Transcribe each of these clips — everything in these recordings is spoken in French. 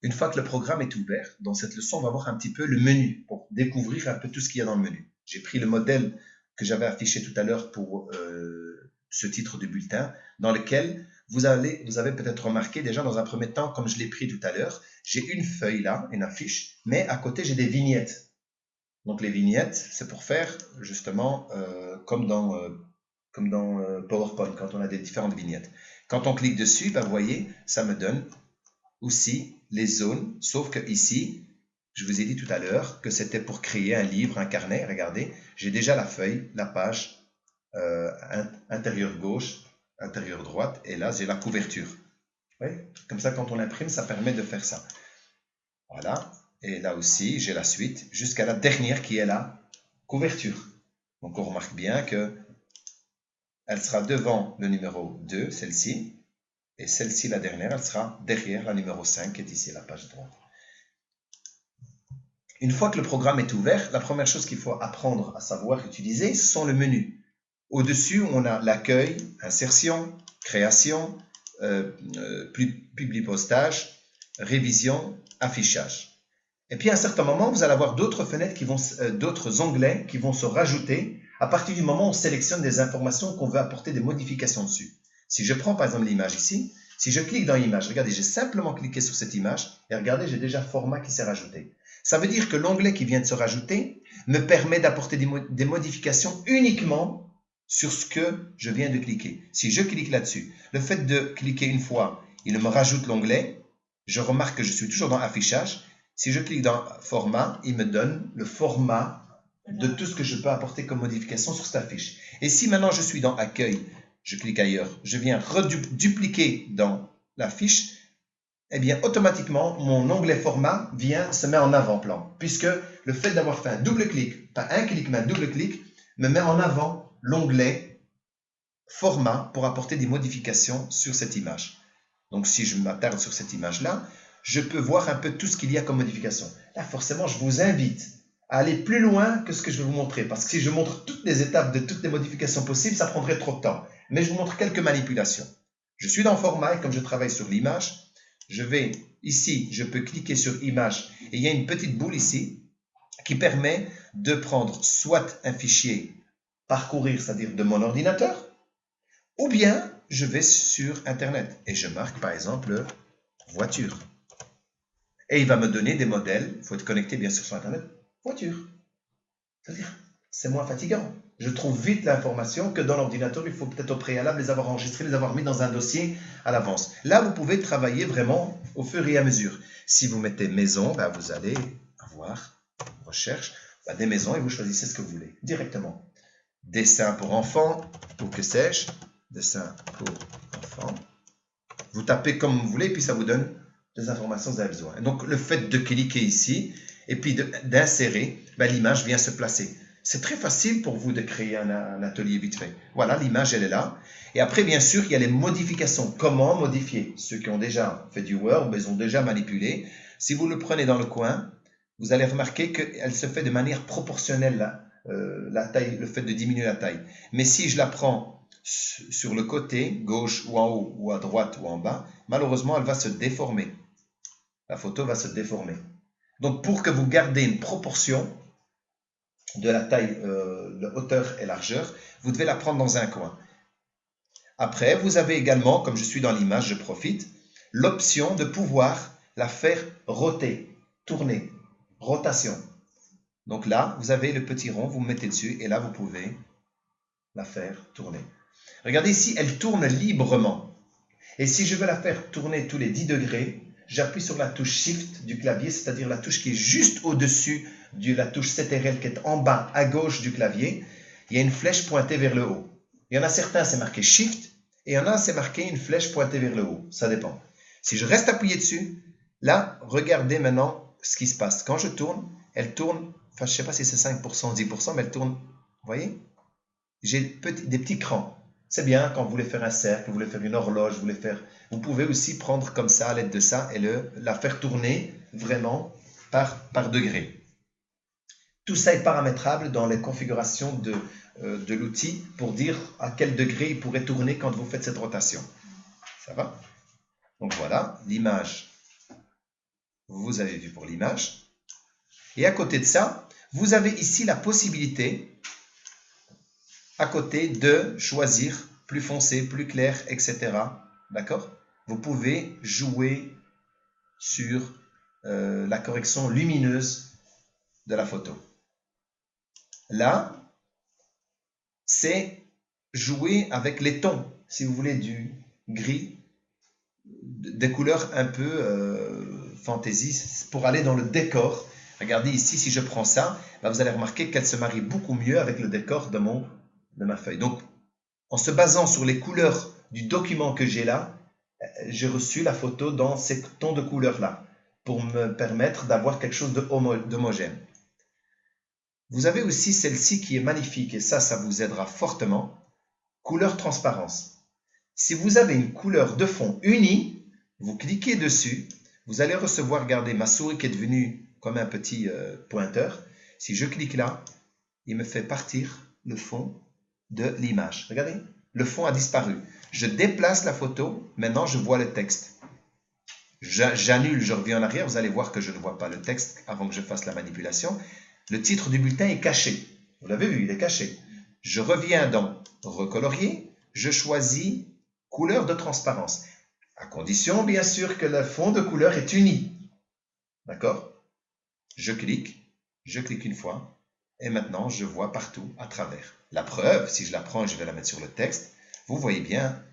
une fois que le programme est ouvert, dans cette leçon, on va voir un petit peu le menu pour découvrir un peu tout ce qu'il y a dans le menu. J'ai pris le modèle que j'avais affiché tout à l'heure pour ce titre du bulletin, dans lequel vous avez peut-être remarqué déjà dans un premier temps, comme je l'ai pris tout à l'heure, j'ai une feuille là, une affiche, mais à côté j'ai des vignettes. Donc les vignettes, c'est pour faire justement comme dans PowerPoint, quand on a des différentes vignettes. Quand on clique dessus, vous voyez, ça me donne aussi les zones, sauf que ici, je vous ai dit tout à l'heure que c'était pour créer un livre, un carnet. Regardez, j'ai déjà la feuille, la page, intérieur gauche, intérieur droite, et là j'ai la couverture. Oui, comme ça, quand on imprime, ça permet de faire ça. Voilà, et là aussi, j'ai la suite, jusqu'à la dernière qui est la couverture. Donc on remarque bien que elle sera devant le numéro 2, celle-ci, et celle-ci, la dernière, elle sera derrière la numéro 5, qui est ici, la page droite. Une fois que le programme est ouvert, la première chose qu'il faut apprendre à savoir utiliser, ce sont le menu. Au-dessus, on a l'accueil, insertion, création, publipostage, révision, affichage. Et puis à un certain moment, vous allez avoir d'autres fenêtres, d'autres onglets qui vont se rajouter à partir du moment où on sélectionne des informations qu'on veut apporter des modifications dessus. Si je prends par exemple l'image ici, si je clique dans l'image, regardez, j'ai simplement cliqué sur cette image et regardez, j'ai déjà format qui s'est rajouté. Ça veut dire que l'onglet qui vient de se rajouter me permet d'apporter des modifications uniquement sur ce que je viens de cliquer. Si je clique là-dessus, le fait de cliquer une fois, il me rajoute l'onglet. Je remarque que je suis toujours dans affichage. Si je clique dans format, il me donne le format de tout ce que je peux apporter comme modification sur cette affiche. Et si maintenant je suis dans accueil, je clique ailleurs, je viens redupliquer dans la fiche, eh bien automatiquement mon onglet format se met en avant-plan, puisque le fait d'avoir fait un double clic, pas un clic mais un double clic, me met en avant l'onglet format pour apporter des modifications sur cette image. Donc si je m'attarde sur cette image-là, je peux voir un peu tout ce qu'il y a comme modification. Là forcément je vous invite à aller plus loin que ce que je vais vous montrer, parce que si je montre toutes les étapes de toutes les modifications possibles, ça prendrait trop de temps. Mais je vous montre quelques manipulations. Je suis dans format et comme je travaille sur l'image, je vais ici, je peux cliquer sur image et il y a une petite boule ici qui permet de prendre soit un fichier parcourir, c'est-à-dire de mon ordinateur, ou bien je vais sur internet et je marque par exemple voiture. Et il va me donner des modèles, il faut être connecté bien sûr sur internet, voiture. C'est-à-dire, c'est moins fatigant. Je trouve vite l'information que dans l'ordinateur, il faut peut-être au préalable les avoir enregistrés, les avoir mis dans un dossier à l'avance. Là, vous pouvez travailler vraiment au fur et à mesure. Si vous mettez maison, ben vous allez avoir recherche des maisons et vous choisissez ce que vous voulez directement. Dessin pour enfants, ou que sais-je, dessin pour enfants. Vous tapez comme vous voulez, puis ça vous donne des informations que vous avez besoin. Et donc, le fait de cliquer ici, et puis d'insérer, ben, l'image vient se placer. C'est très facile pour vous de créer un atelier vite fait. Voilà, l'image, elle est là. Et après, bien sûr, il y a les modifications. Comment modifier? Ceux qui ont déjà fait du Word, ben, ils ont déjà manipulé. Si vous le prenez dans le coin, vous allez remarquer qu'elle se fait de manière proportionnelle, là. La taille, le fait de diminuer la taille. Mais si je la prends sur le côté, gauche ou en haut, ou à droite ou en bas, malheureusement, elle va se déformer. La photo va se déformer. Donc, pour que vous gardez une proportion de la taille, de hauteur et largeur, vous devez la prendre dans un coin. Après, vous avez également, comme je suis dans l'image, je profite, l'option de pouvoir la faire roter, tourner, rotation. Donc là, vous avez le petit rond, vous mettez dessus et là, vous pouvez la faire tourner. Regardez ici, elle tourne librement. Et si je veux la faire tourner tous les 10 degrés, j'appuie sur la touche Shift du clavier, c'est-à-dire la touche qui est juste au-dessus de la touche CTRL qui est en bas à gauche du clavier. Il y a une flèche pointée vers le haut. Il y en a certains, c'est marqué Shift, et il y en a, c'est marqué une flèche pointée vers le haut. Ça dépend. Si je reste appuyé dessus, là, regardez maintenant ce qui se passe. Quand je tourne, elle tourne, enfin je ne sais pas si c'est 5%, 10%, mais elle tourne, vous voyez? J'ai des petits crans. C'est bien quand vous voulez faire un cercle, vous voulez faire une horloge, vous pouvez aussi prendre comme ça, à l'aide de ça, et la faire tourner vraiment par degré. Tout ça est paramétrable dans les configurations de l'outil pour dire à quel degré il pourrait tourner quand vous faites cette rotation. Ça va? Donc voilà, l'image vous avez vu pour l'image. Et à côté de ça, vous avez ici la possibilité, à côté, de choisir plus foncé, plus clair, etc. D'accord? Vous pouvez jouer sur la correction lumineuse de la photo. Là, c'est jouer avec les tons, si vous voulez, du gris, des couleurs un peu fantasy, pour aller dans le décor. Regardez ici, si je prends ça, ben vous allez remarquer qu'elle se marie beaucoup mieux avec le décor de ma feuille. Donc, en se basant sur les couleurs du document que j'ai là, j'ai reçu la photo dans ces tons de couleurs-là, pour me permettre d'avoir quelque chose d'homogène. Vous avez aussi celle-ci qui est magnifique, et ça vous aidera fortement. Couleur transparence. Si vous avez une couleur de fond unie, vous cliquez dessus, vous allez recevoir, regardez, ma souris qui est devenue comme un petit pointeur. Si je clique là, il me fait partir le fond de l'image. Regardez, le fond a disparu. Je déplace la photo, maintenant je vois le texte. J'annule, je reviens en arrière, vous allez voir que je ne vois pas le texte avant que je fasse la manipulation. Le titre du bulletin est caché. Vous l'avez vu, il est caché. Je reviens dans recolorier, je choisis couleur de transparence. À condition, bien sûr, que le fond de couleur est uni. D'accord? Je clique une fois, et maintenant, je vois partout à travers. La preuve, si je la prends et je vais la mettre sur le texte, vous voyez bien.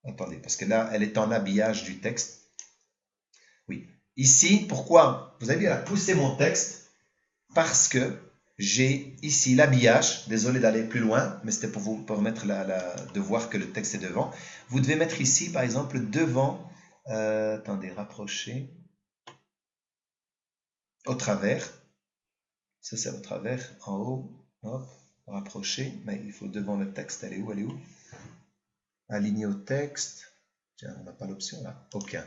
Attendez, parce que là, elle est en habillage du texte. Oui. Ici, pourquoi? Vous avez vu, elle a poussé mon texte parce que j'ai ici l'habillage. Désolé d'aller plus loin, mais c'était pour vous permettre de voir que le texte est devant. Vous devez mettre ici, par exemple, devant. Attendez, rapprocher. Au travers. Ça, c'est au travers. En haut. Hop, rapprocher. Mais il faut devant le texte. Elle est où? Elle est où? Aligner au texte. Tiens, on n'a pas l'option là. Aucun.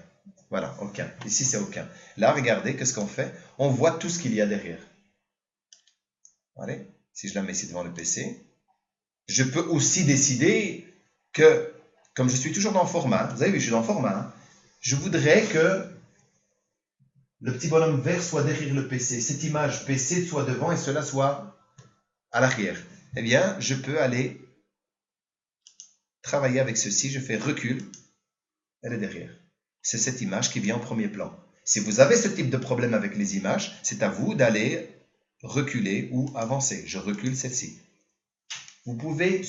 Voilà, aucun. Ici, c'est aucun. Là, regardez, qu'est-ce qu'on fait? On voit tout ce qu'il y a derrière. Allez, si je la mets ici devant le PC, je peux aussi décider que, comme je suis toujours dans le format, vous avez vu, je suis dans le format, je voudrais que le petit bonhomme vert soit derrière le PC, cette image PC soit devant et cela soit à l'arrière. Eh bien, je peux aller travailler avec ceci, je fais recul, elle est derrière. C'est cette image qui vient en premier plan. Si vous avez ce type de problème avec les images, c'est à vous d'aller reculer ou avancer. Je recule celle-ci. Vous pouvez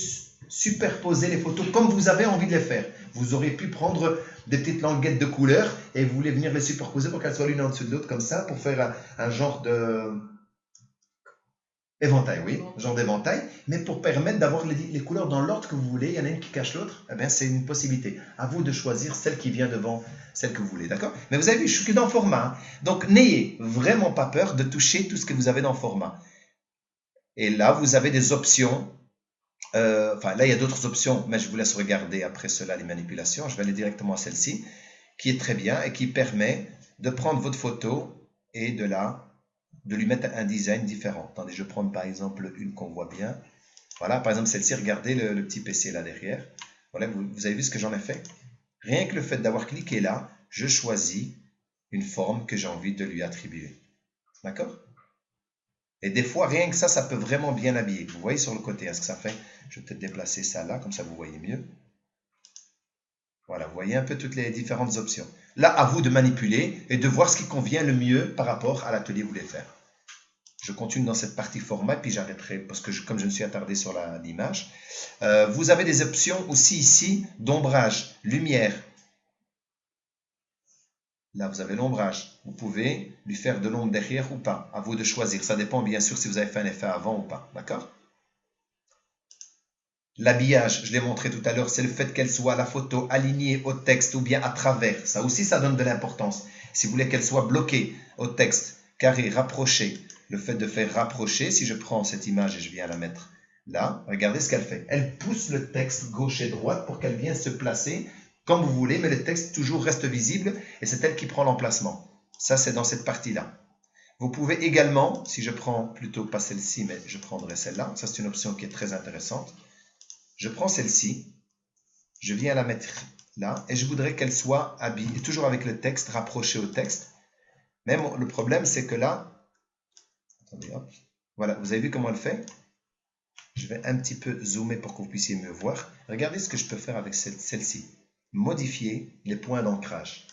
superposer les photos comme vous avez envie de les faire. Vous aurez pu prendre des petites languettes de couleurs et vous voulez venir les superposer pour qu'elles soient l'une en dessous de l'autre comme ça, pour faire un genre de éventail, oui, genre d'éventail, mais pour permettre d'avoir les couleurs dans l'ordre que vous voulez. Il y en a une qui cache l'autre, eh bien c'est une possibilité. À vous de choisir celle qui vient devant celle que vous voulez, d'accord? Mais vous avez vu, je suis que dans le format, donc n'ayez vraiment pas peur de toucher tout ce que vous avez dans le format. Et là, vous avez des options. Enfin, là, il y a d'autres options, mais je vous laisse regarder après cela les manipulations. Je vais aller directement à celle-ci, qui est très bien et qui permet de prendre votre photo et de lui mettre un design différent. Attendez, je prends par exemple une qu'on voit bien. Voilà, par exemple celle-ci, regardez le petit PC là derrière. Voilà, vous avez vu ce que j'en ai fait? Rien que le fait d'avoir cliqué là, je choisis une forme que j'ai envie de lui attribuer. D'accord? Et des fois, rien que ça peut vraiment bien habiller. Vous voyez sur le côté, hein, ce que ça fait? Je vais peut-être déplacer ça là, comme ça vous voyez mieux. Voilà, vous voyez un peu toutes les différentes options. Là, à vous de manipuler et de voir ce qui convient le mieux par rapport à l'atelier que vous voulez faire. Je continue dans cette partie format, puis j'arrêterai, parce que comme je me suis attardé sur l'image. Vous avez des options aussi ici, d'ombrage, lumière. Là, vous avez l'ombrage. Vous pouvez lui faire de l'ombre derrière ou pas. À vous de choisir. Ça dépend bien sûr si vous avez fait un effet avant ou pas. D'accord? L'habillage, je l'ai montré tout à l'heure, c'est le fait qu'elle soit la photo alignée au texte ou bien à travers. Ça aussi, ça donne de l'importance. Si vous voulez qu'elle soit bloquée au texte, carré, rapproché, le fait de faire rapprocher, si je prends cette image et je viens la mettre là, regardez ce qu'elle fait. Elle pousse le texte gauche et droite pour qu'elle vienne se placer comme vous voulez, mais le texte toujours reste visible et c'est elle qui prend l'emplacement. Ça, c'est dans cette partie-là. Vous pouvez également, si je prends plutôt pas celle-ci, mais je prendrai celle-là, ça c'est une option qui est très intéressante. Je prends celle-ci, je viens la mettre là et je voudrais qu'elle soit habillée, toujours avec le texte rapproché au texte. Mais le problème, c'est que là, attendez, hop, voilà, vous avez vu comment elle fait? Je vais un petit peu zoomer pour que vous puissiez mieux voir. Regardez ce que je peux faire avec celle-ci. Modifier les points d'ancrage.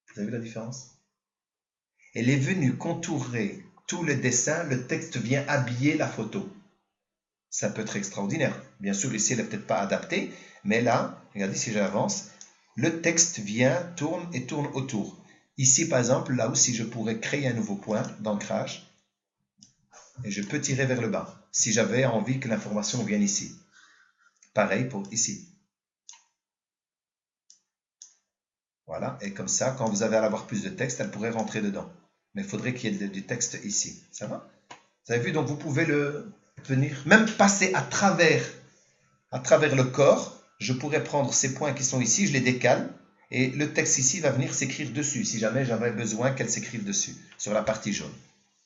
Vous avez vu la différence? Elle est venue contourer tout le dessin, le texte vient habiller la photo. Ça peut être extraordinaire. Bien sûr, ici, elle n'est peut-être pas adaptée, mais là, regardez si j'avance, le texte vient, tourne et tourne autour. Ici, par exemple, là aussi, je pourrais créer un nouveau point d'ancrage et je peux tirer vers le bas si j'avais envie que l'information vienne ici. Pareil pour ici. Voilà, et comme ça, quand vous avez à avoir plus de texte, elle pourrait rentrer dedans. Mais il faudrait qu'il y ait du texte ici. Ça va? Vous avez vu, donc vous pouvez le venir, même passer à travers le corps. Je pourrais prendre ces points qui sont ici, je les décale, et le texte ici va venir s'écrire dessus, si jamais j'avais besoin qu'elle s'écrive dessus, sur la partie jaune.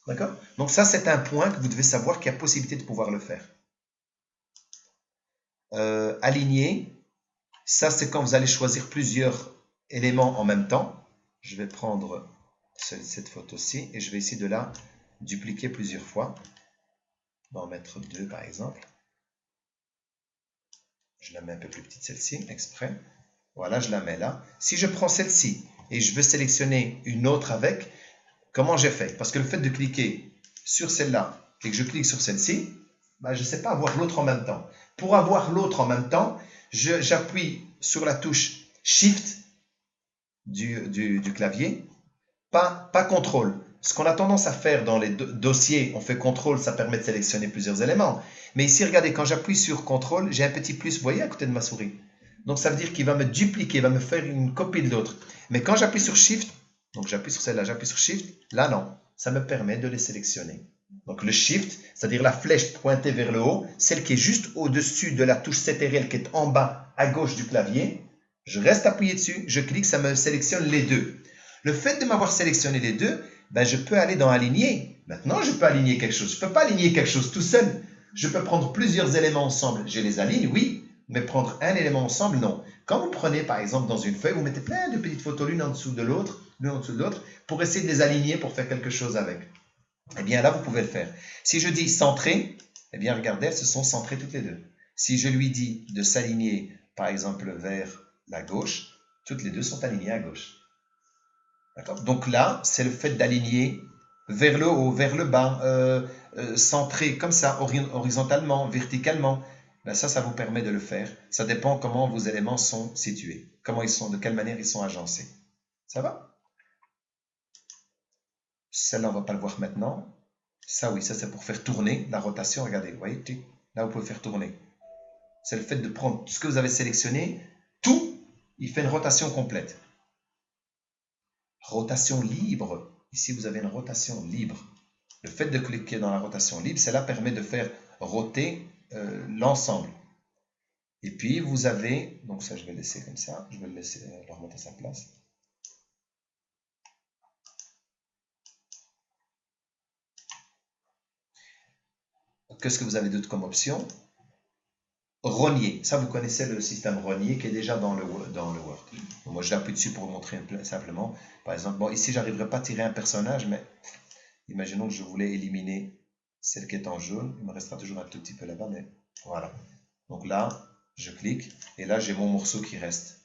D'accord? Donc ça, c'est un point que vous devez savoir qu'il y a possibilité de pouvoir le faire. Aligner, ça c'est quand vous allez choisir plusieurs éléments en même temps. Je vais prendre cette photo-ci et je vais essayer de la dupliquer plusieurs fois. On va en mettre 2 par exemple. Je la mets un peu plus petite celle-ci, exprès. Voilà, je la mets là. Si je prends celle-ci et je veux sélectionner une autre avec, comment j'ai fait? Parce que le fait de cliquer sur celle-là et que je clique sur celle-ci, ben, je ne sais pas avoir l'autre en même temps. Pour avoir l'autre en même temps, j'appuie sur la touche Shift du clavier, pas CTRL. Ce qu'on a tendance à faire dans les dossiers, on fait CTRL, ça permet de sélectionner plusieurs éléments. Mais ici, regardez, quand j'appuie sur CTRL, j'ai un petit plus, vous voyez, à côté de ma souris. Donc ça veut dire qu'il va me dupliquer, va me faire une copie de l'autre. Mais quand j'appuie sur Shift, donc j'appuie sur celle-là, j'appuie sur Shift, là non, ça me permet de les sélectionner. Donc le Shift, c'est-à-dire la flèche pointée vers le haut, celle qui est juste au-dessus de la touche CTRL qui est en bas à gauche du clavier, je reste appuyé dessus, je clique, ça me sélectionne les deux. Le fait de m'avoir sélectionné les deux, ben je peux aller dans Aligner. Maintenant, je peux aligner quelque chose. Je ne peux pas aligner quelque chose tout seul. Je peux prendre plusieurs éléments ensemble. Je les aligne, oui, mais prendre un élément ensemble, non. Quand vous prenez, par exemple, dans une feuille, vous mettez plein de petites photos l'une en dessous de l'autre, pour essayer de les aligner, pour faire quelque chose avec. Eh bien, là, vous pouvez le faire. Si je dis centrer, eh bien, regardez, elles se sont centrées toutes les deux. Si je lui dis de s'aligner, par exemple, vers la gauche, toutes les deux sont alignées à gauche. Donc là, c'est le fait d'aligner vers le haut, vers le bas, centré comme ça, horizontalement, verticalement. Ben ça vous permet de le faire. Ça dépend comment vos éléments sont situés, comment ils sont, de quelle manière ils sont agencés. Ça va? Celle-là, on ne va pas le voir maintenant. Ça, oui, ça c'est pour faire tourner la rotation. Regardez, vous voyez, là vous pouvez faire tourner. C'est le fait de prendre tout ce que vous avez sélectionné, tout, il fait une rotation complète. Rotation libre. Ici, vous avez une rotation libre. Le fait de cliquer dans la rotation libre, cela permet de faire roter l'ensemble. Et puis, vous avez, donc ça, je vais le laisser comme ça. Je vais le laisser le remettre à sa place. Qu'est-ce que vous avez d'autre comme option? Rogner. Ça, vous connaissez le système rogner qui est déjà dans le Word. Donc, moi, je l'appuie dessus pour vous montrer simplement. Par exemple, bon, ici, je n'arriverai pas à tirer un personnage, mais imaginons que je voulais éliminer celle qui est en jaune. Il me restera toujours un tout petit peu là-bas, mais voilà. Donc là, je clique et là, j'ai mon morceau qui reste.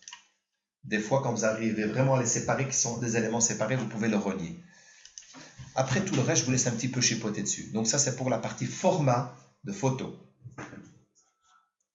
Des fois, quand vous arrivez vraiment à les séparer, qui sont des éléments séparés, vous pouvez le rogner. Après, tout le reste, je vous laisse un petit peu chipoter dessus. Donc ça, c'est pour la partie format de photo.